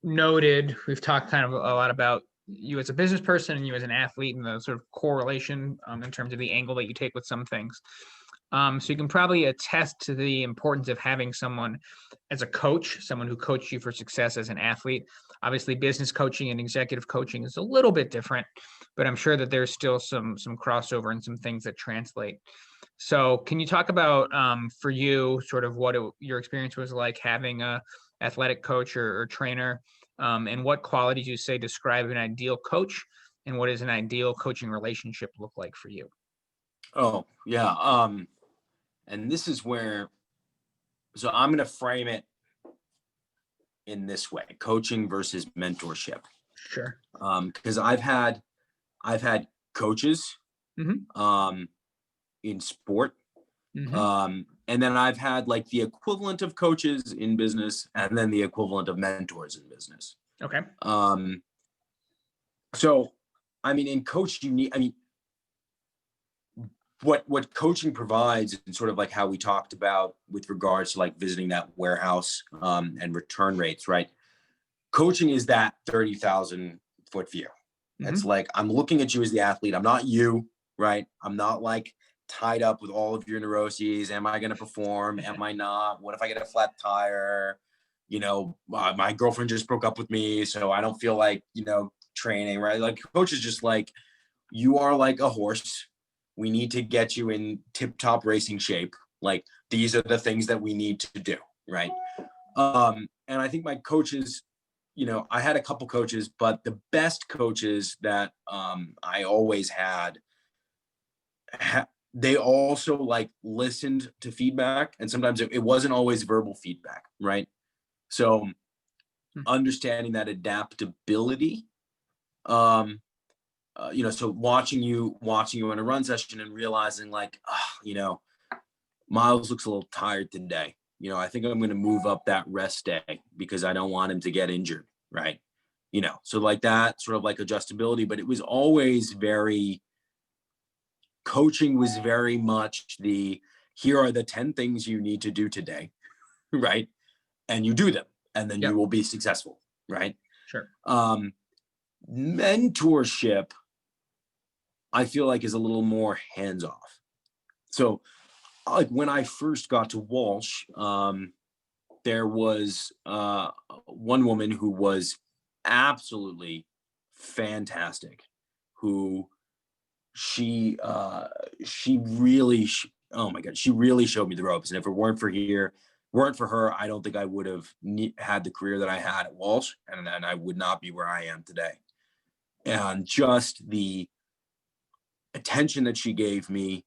noted, we've talked kind of a lot about you as a business person and you as an athlete and the sort of correlation in terms of the angle that you take with some things. So you can probably attest to the importance of having someone as a coach, someone who coached you for success as an athlete. Obviously, business coaching and executive coaching is a little bit different, but I'm sure that there's still some crossover and some things that translate. So can you talk about, for you, sort of what your experience was like having a athletic coach or trainer, and what qualities you say describe an ideal coach, and what does an ideal coaching relationship look like for you? Oh, yeah. And this is where, so I'm going to frame it in this way: coaching versus mentorship. Sure. Because I've had coaches in sport. And then I've had like the equivalent of coaches in business and then the equivalent of mentors in business. Okay. So, in coach, what coaching provides, and sort of like how we talked about with regards to like visiting that warehouse and return rates, right? Coaching is that 30,000 foot view. It's like, I'm looking at you as the athlete. I'm not you, right? I'm not like tied up with all of your neuroses. Am I going to perform? Am I not? What if I get a flat tire? You know, my girlfriend just broke up with me, so I don't feel like, you know, training, right? Like coach is just like, you are like a horse. We need to get you in tip top racing shape. Like, these are the things that we need to do, right? And I think my coaches, you know, I had a couple coaches, but the best coaches that I always had, they also like listened to feedback, and sometimes it wasn't always verbal feedback, right? So understanding that adaptability, you know, so watching you in a run session and realizing like, you know, Miles looks a little tired today. You know, I think I'm going to move up that rest day because I don't want him to get injured, right? You know, so like that sort of like adjustability, but it was always coaching was very much here are the 10 things you need to do today, right? And you do them, and then you will be successful, right? Sure. Mentorship, I feel like, is a little more hands-off. So like when I first got to Walsh, there was one woman who was absolutely fantastic, who she really, oh my God, she really showed me the ropes. And if it weren't for her, I don't think I would have had the career that I had at Walsh, and I would not be where I am today. And just the attention that she gave me,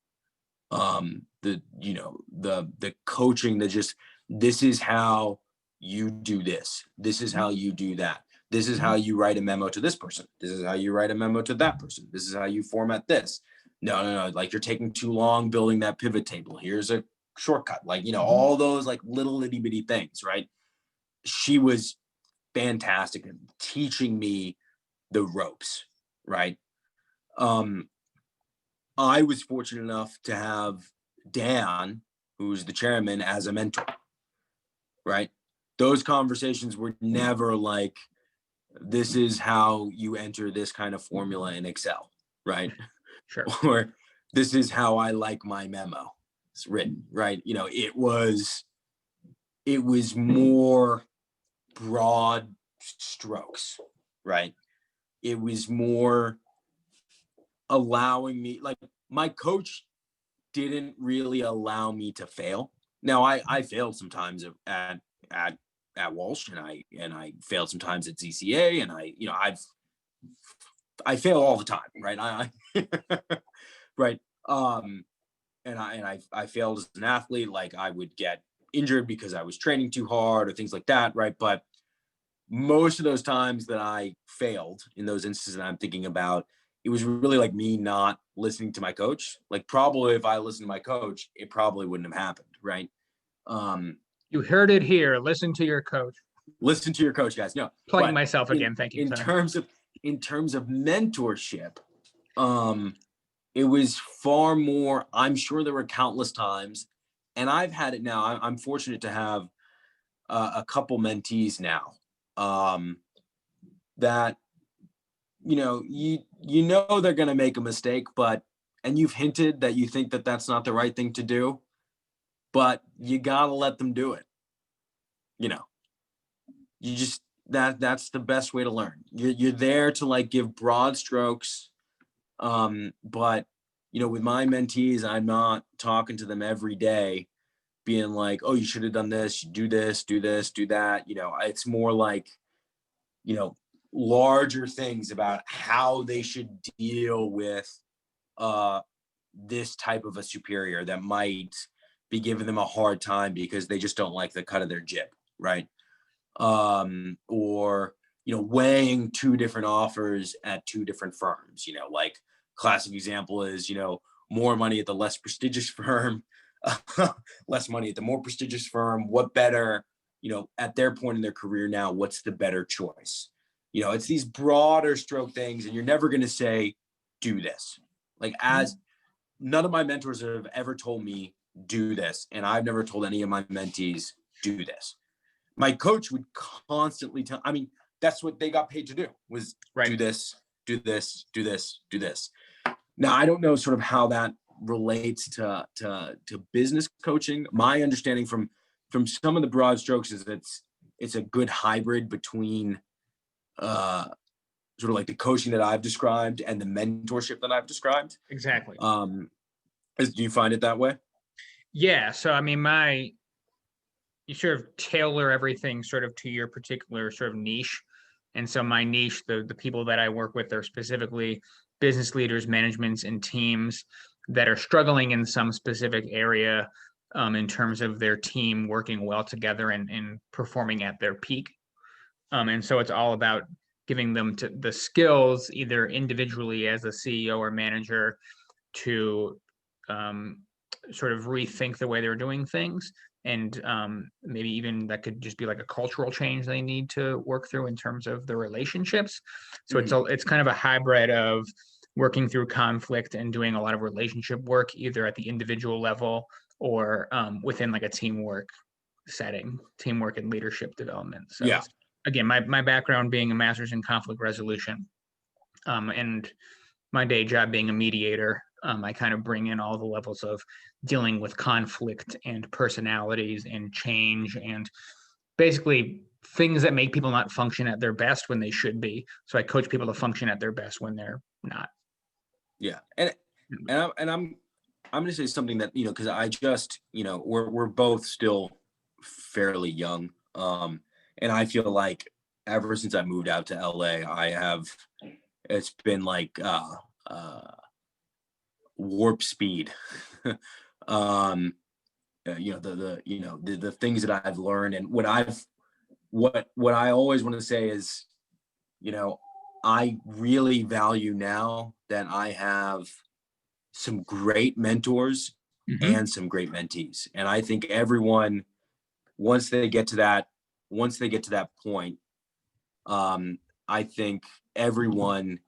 the coaching, that just, this is how you do this. This is how you do that. This is how you write a memo to this person. This is how you write a memo to that person. This is how you format this. No. Like, you're taking too long building that pivot table. Here's a shortcut. Like, you know, all those like little itty bitty things, right? She was fantastic at teaching me the ropes, right? I was fortunate enough to have Dan, who's the chairman, as a mentor, right? Those conversations were never like, this is how you enter this kind of formula in Excel, right? Sure. Or this is how I like my memo. It's written, right? You know, it was more broad strokes, right? It was more allowing me, like, my coach didn't really allow me to fail. Now I failed sometimes at Walsh, and I failed sometimes at ZCA, and I fail all the time, right? I right. And I failed as an athlete. Like, I would get injured because I was training too hard or things like that, right? But most of those times that I failed, in those instances that I'm thinking about, it was really like me not listening to my coach. Like, probably if I listened to my coach, it probably wouldn't have happened, right? You heard it here. Listen to your coach. Listen to your coach, guys. No, Plugging myself again. Thank you. In terms of mentorship, it was far more. I'm sure there were countless times, and I've had it now. I'm fortunate to have a couple mentees now, that, you know they're going to make a mistake, and you've hinted that you think that that's not the right thing to do, but you got to let them do it. You know, you just, that's the best way to learn. You're there to like give broad strokes. But, you know, with my mentees, I'm not talking to them every day being like, oh, you should have done this, do this, do this, do that. You know, it's more like, you know, larger things about how they should deal with this type of a superior that might be giving them a hard time because they just don't like the cut of their jib, right? Or, you know, weighing two different offers at two different firms. You know, like, classic example is, you know, more money at the less prestigious firm, less money at the more prestigious firm. What better, you know, at their point in their career now, what's the better choice? You know, it's these broader stroke things, and you're never going to say, do this. Like, as none of my mentors have ever told me do this, and I've never told any of my mentees do this. My coach would constantly tell, I mean, that's what they got paid to do, was do this, do this, do this, do this. Now, I don't know sort of how that relates to business coaching. My understanding from some of the broad strokes is it's a good hybrid between sort of like the coaching that I've described and the mentorship that I've described. Exactly. Do you find it that way? Yeah. So, I mean, you sort of tailor everything sort of to your particular sort of niche. And so my niche, the people that I work with are specifically business leaders, managements, and teams that are struggling in some specific area in terms of their team working well together and performing at their peak. And so it's all about giving them the skills, either individually as a CEO or manager, to sort of rethink the way they're doing things. And maybe even that could just be like a cultural change they need to work through in terms of the relationships. So it's kind of a hybrid of working through conflict and doing a lot of relationship work, either at the individual level or within like a teamwork setting, teamwork and leadership development. So Yeah. Again, my background being a master's in conflict resolution, and my day job being a mediator, I kind of bring in all the levels of dealing with conflict and personalities and change and basically things that make people not function at their best when they should be. So I coach people to function at their best when they're not. Yeah. And I'm going to say something that, cause I just, we're both still fairly young. And I feel like ever since I moved out to LA, it's been like, warp speed. The things that I've learned and what I always want to say is, I really value now that I have some great mentors and some great mentees. And I think everyone, once they get to that point, I think everyone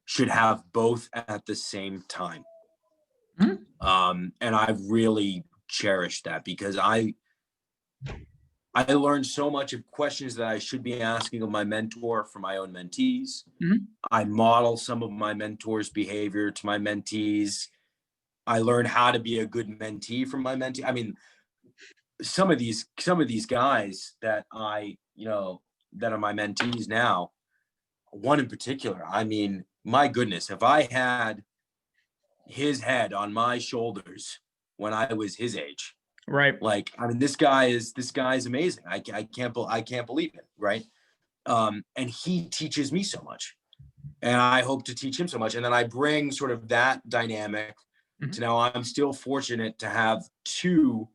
should have both at the same time. And I've really cherished that because I learned so much of questions that I should be asking of my mentor for my own mentees. I model some of my mentor's behavior to my mentees. I learned how to be a good mentee from my mentee. I mean, some of these guys that that are my mentees now, one in particular, I mean, my goodness, if I had his head on my shoulders when I was his age, right? Like, I mean, this guy is amazing. I can't believe it. Right. And he teaches me so much and I hope to teach him so much. And then I bring sort of that dynamic to now I'm still fortunate to have two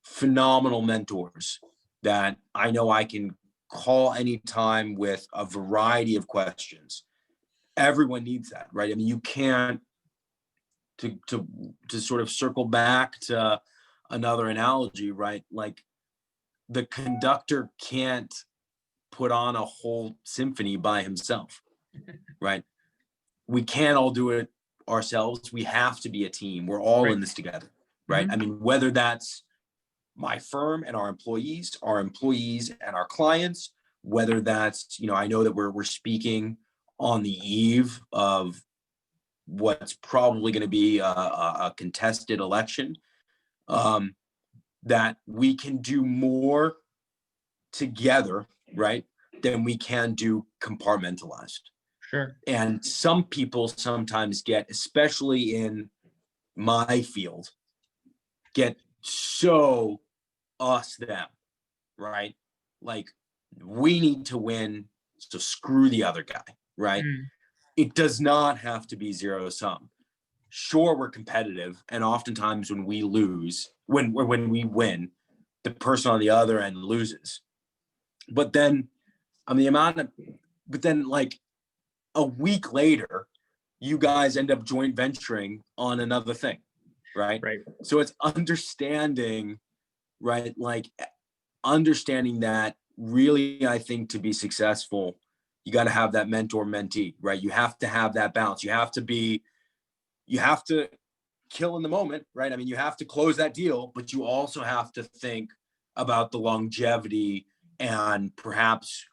phenomenal mentors that I know I can call anytime with a variety of questions. Everyone needs that, right? I mean, you can't to sort of circle back to another analogy, right? Like the conductor can't put on a whole symphony by himself, right? We can't all do it ourselves. We have to be a team. We're all in this together, right? I mean, whether that's my firm and our employees and our clients, whether that's, I know that we're speaking on the eve of what's probably going to be a contested election, that we can do more together, right, than we can do compartmentalized. Sure. And some people sometimes get, especially in my field, get so us them, right? Like we need to win, so screw the other guy, right? It does not have to be zero sum. Sure, we're competitive, and oftentimes when we lose, when we win, the person on the other end loses. But then, like a week later, you guys end up joint venturing on another thing, right? Right. So it's understanding, right? Like understanding that really, I think to be successful, you got to have that mentor mentee, right? You have to have that balance. You have to kill in the moment, right? I mean, you have to close that deal, but you also have to think about the longevity and perhaps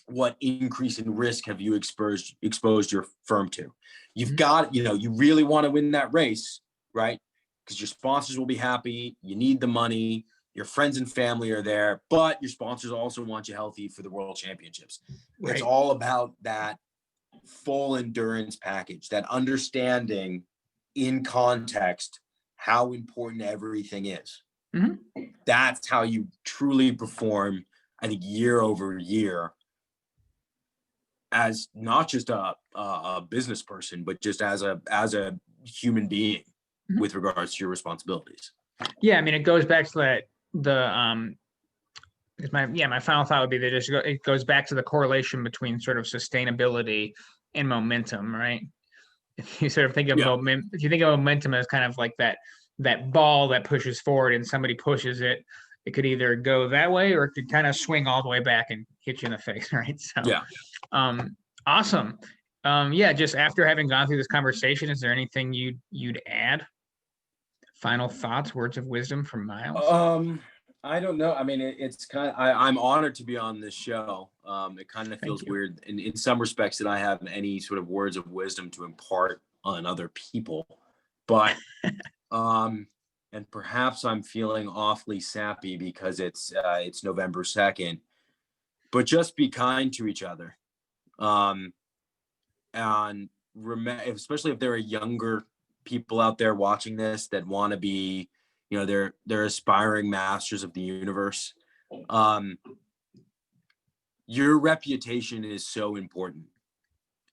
what increase in risk have you exposed your firm to. You've got, you really want to win that race, right? Because your sponsors will be happy. You need the money. Your friends and family are there, but your sponsors also want you healthy for the World Championships. Right. It's all about that full endurance package, that understanding in context how important everything is. Mm-hmm. That's how you truly perform, I think, year over year, as not just a business person, but just as a human being with regards to your responsibilities. Yeah, I mean, it goes back to my final thought would be that it goes back to the correlation between sort of sustainability and momentum, right? If you sort of think of if you think of momentum as kind of like that ball that pushes forward and somebody pushes it, it could either go that way or it could kind of swing all the way back and hit you in the face, right? So, awesome. Just after having gone through this conversation, is there anything you'd add? Final thoughts, words of wisdom from Miles? I don't know. I mean, it's kind of, I'm honored to be on this show. It kind of feels weird in some respects that I have any sort of words of wisdom to impart on other people, but, and perhaps I'm feeling awfully sappy because it's November 2nd, but just be kind to each other. And especially if there are younger people out there watching this that want to be, they're aspiring masters of the universe. Your reputation is so important.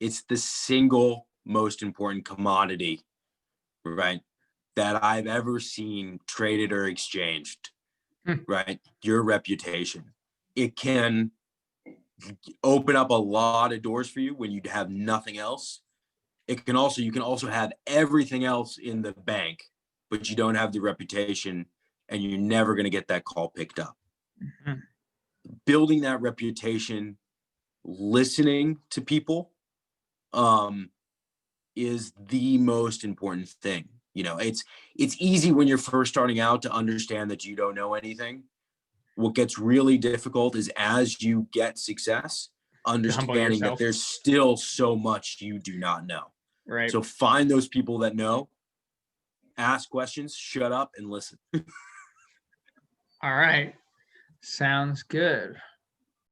It's the single most important commodity, right, that I've ever seen traded or exchanged, right? Your reputation. It can open up a lot of doors for you when you have nothing else. You can also have everything else in the bank, but you don't have the reputation, and you're never going to get that call picked up. Mm-hmm. Building that reputation, listening to people, is the most important thing. It's easy when you're first starting out to understand that you don't know anything. What gets really difficult is as you get success, understanding that there's still so much you do not know. Right. So find those people that know, ask questions, shut up, and listen. All right. Sounds good.